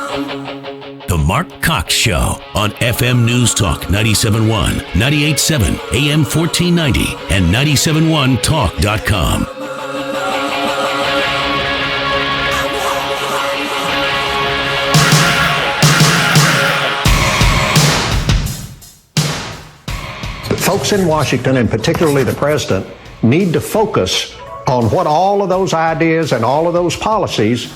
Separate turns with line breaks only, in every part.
The Mark Cox Show on FM News Talk 97.1, 98.7, AM 1490, and 97.1talk.com.
Folks in Washington, and particularly the president, need to focus on what all of those ideas and all of those policies,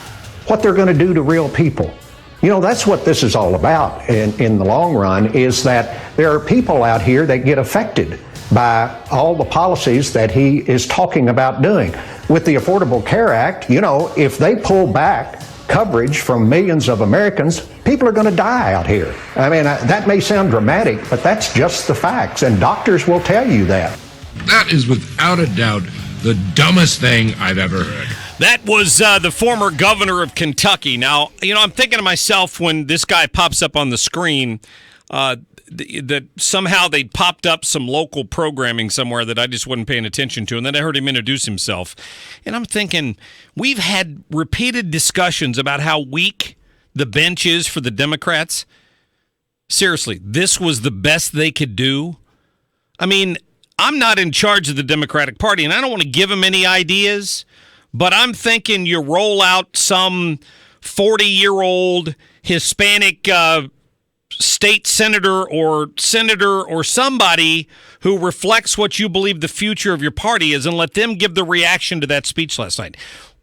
what they're going to do to real people. You know, that's what this is all about in the long run, is that there are people out here that get affected by all the policies that he is talking about doing. With the Affordable Care Act, you know, if they pull back coverage from millions of Americans, people are going to die out here. I mean, that may sound dramatic, but that's just the facts, and doctors will tell you that.
That is without a doubt the dumbest thing I've ever heard.
That was the former governor of Kentucky. Now, you know, I'm thinking to myself when this guy pops up on the screen, that somehow they popped up some local programming somewhere that I just wasn't paying attention to, and then I heard him introduce himself. And I'm thinking, we've had repeated discussions about how weak the bench is for the Democrats. Seriously, this was the best they could do? I mean, I'm not in charge of the Democratic Party, and I don't want to give them any ideas, but I'm thinking you roll out some 40-year-old Hispanic state senator or somebody who reflects what you believe the future of your party is, and let them give the reaction to that speech last night.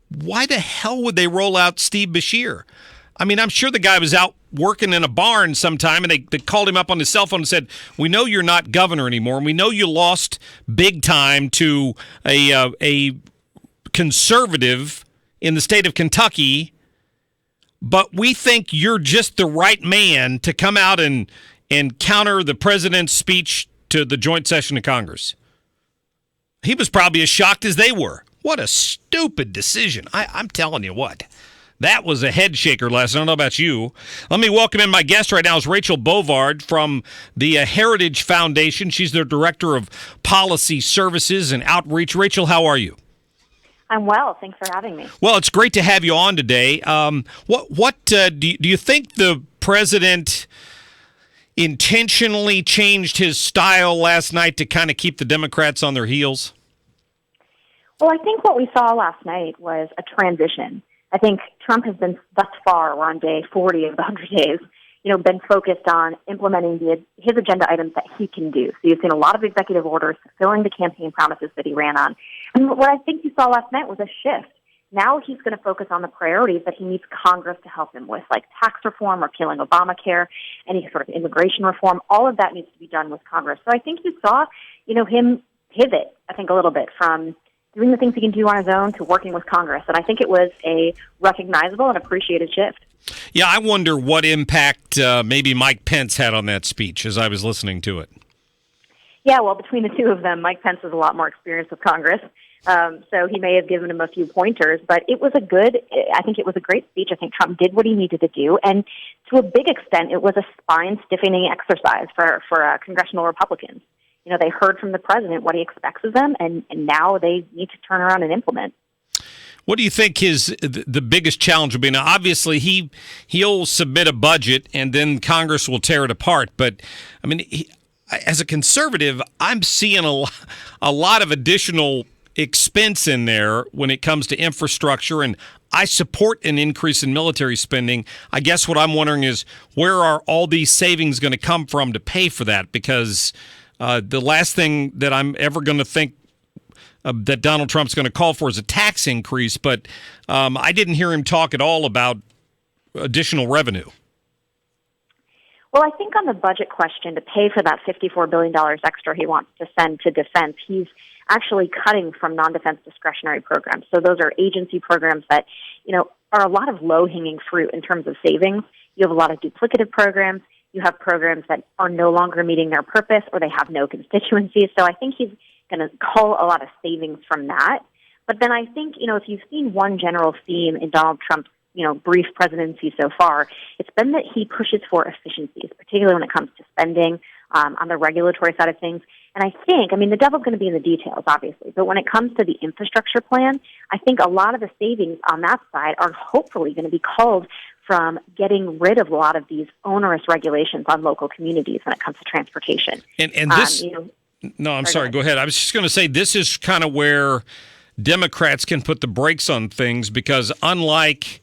Why the hell would they roll out Steve Beshear? I mean, I'm sure the guy was out working in a barn sometime, and they called him up on his cell phone and said, "We know you're not governor anymore, and we know you lost big time to a conservative in the state of Kentucky, but we think you're just the right man to come out and counter the president's speech to the joint session of Congress." He was probably as shocked as they were. What a stupid decision. I'm telling you what. That was a head shaker last night. I don't know about you. Let me welcome in my guest right now is Rachel Bovard from the Heritage Foundation. She's the Director of Policy Services and Outreach. Rachel, how are you?
I'm well. Thanks for having me.
Well, it's great to have you on today. What do you think the president intentionally changed his style last night to kind of keep the Democrats on their heels?
Well, I think what we saw last night was a transition. I think Trump has been, thus far, we're on day 40 of the 100 days, been focused on implementing his agenda items that he can do. So you've seen a lot of executive orders fulfilling the campaign promises that he ran on. And what I think you saw last night was a shift. Now he's going to focus on the priorities that he needs Congress to help him with, like tax reform, repealing Obamacare, any sort of immigration reform. All of that needs to be done with Congress. So I think you saw, him pivot, I think, a little bit from doing the things he can do on his own to working with Congress. And I think it was a recognizable and appreciated shift.
Yeah, I wonder what impact maybe Mike Pence had on that speech as I was listening to it.
Yeah, well, between the two of them, Mike Pence has a lot more experience with Congress. So he may have given him a few pointers, but I think it was a great speech. I think Trump did what he needed to do. And to a big extent, it was a spine-stiffening exercise for congressional Republicans. They heard from the president what he expects of them, and now they need to turn around and implement.
What do you think the biggest challenge will be? Now, obviously, he'll submit a budget, and then Congress will tear it apart. But, I mean, as a conservative, I'm seeing a lot of additional expense in there when it comes to infrastructure, and I support an increase in military spending. I guess what I'm wondering is, where are all these savings going to come from to pay for that? Because the last thing that I'm ever going to think that Donald Trump's going to call for is a tax increase, but I didn't hear him talk at all about additional revenue.
Well, I think on the budget question, to pay for that $54 billion extra he wants to send to defense, he's actually cutting from non-defense discretionary programs. So those are agency programs that, are a lot of low-hanging fruit in terms of savings. You have a lot of duplicative programs. You have programs that are no longer meeting their purpose or they have no constituencies. So I think he's going to cull a lot of savings from that. But then I think, if you've seen one general theme in Donald Trump's, brief presidency so far, it's been that he pushes for efficiencies, particularly when it comes to spending. on the regulatory side of things. And I think, the devil's going to be in the details, obviously, but when it comes to the infrastructure plan, I think a lot of the savings on that side are hopefully going to be culled from getting rid of a lot of these onerous regulations on local communities when it comes to transportation.
And this, no, I'm sorry, go ahead. I was just going to say this is kind of where Democrats can put the brakes on things, because unlike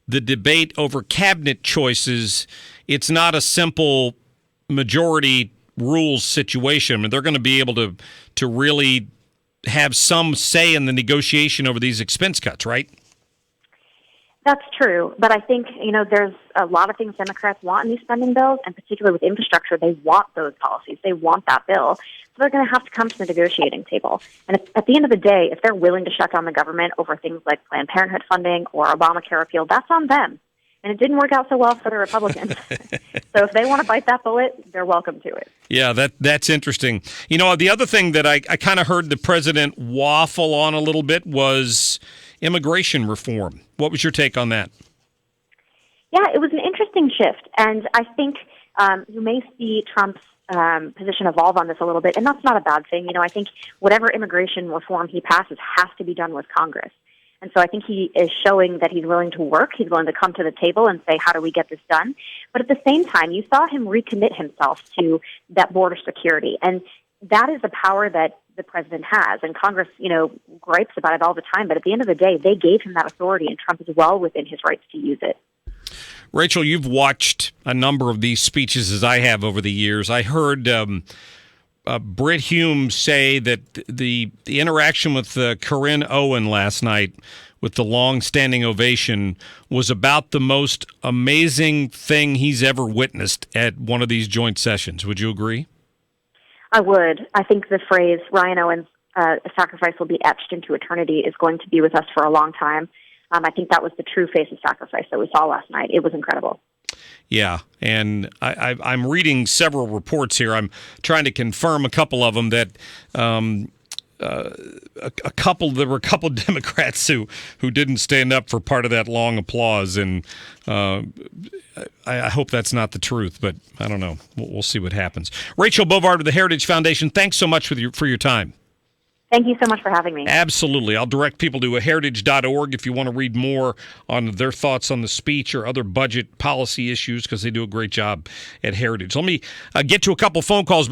the debate over cabinet choices, it's not a simple majority rules situation. They're going to be able to really have some say in the negotiation over these expense cuts, right?
That's true, but I think, there's a lot of things Democrats want in these spending bills, and particularly with infrastructure, they want those policies. They want that bill. So they're going to have to come to the negotiating table. And at the end of the day, if they're willing to shut down the government over things like Planned Parenthood funding or Obamacare repeal, that's on them. And it didn't work out so well for the Republicans. So if they want to bite that bullet, they're welcome to it.
Yeah, that's interesting. The other thing that I kind of heard the president waffle on a little bit was immigration reform. What was your take on that?
Yeah, it was an interesting shift. And I think you may see Trump's position evolve on this a little bit, and that's not a bad thing. I think whatever immigration reform he passes has to be done with Congress. And so I think he is showing that he's willing to work. He's willing to come to the table and say, how do we get this done? But at the same time, you saw him recommit himself to that border security. And that is the power that the president has. And Congress, gripes about it all the time. But at the end of the day, they gave him that authority, and Trump is well within his rights to use it.
Rachel, you've watched a number of these speeches as I have over the years. I heard Britt Hume say that the interaction with Corinne Owen last night with the long-standing ovation was about the most amazing thing he's ever witnessed at one of these joint sessions. Would you agree?
I would. I think the phrase Ryan Owen's sacrifice will be etched into eternity is going to be with us for a long time. I think that was the true face of sacrifice that we saw last night. It was incredible.
Yeah, and I'm reading several reports here. I'm trying to confirm a couple of them that there were a couple of Democrats who didn't stand up for part of that long applause, and I hope that's not the truth, but I don't know. We'll see what happens. Rachel Bovard of the Heritage Foundation, thanks so much for your time.
Thank you so much for having me.
Absolutely. I'll direct people to heritage.org if you want to read more on their thoughts on the speech or other budget policy issues, because they do a great job at Heritage. Let me get to a couple phone calls before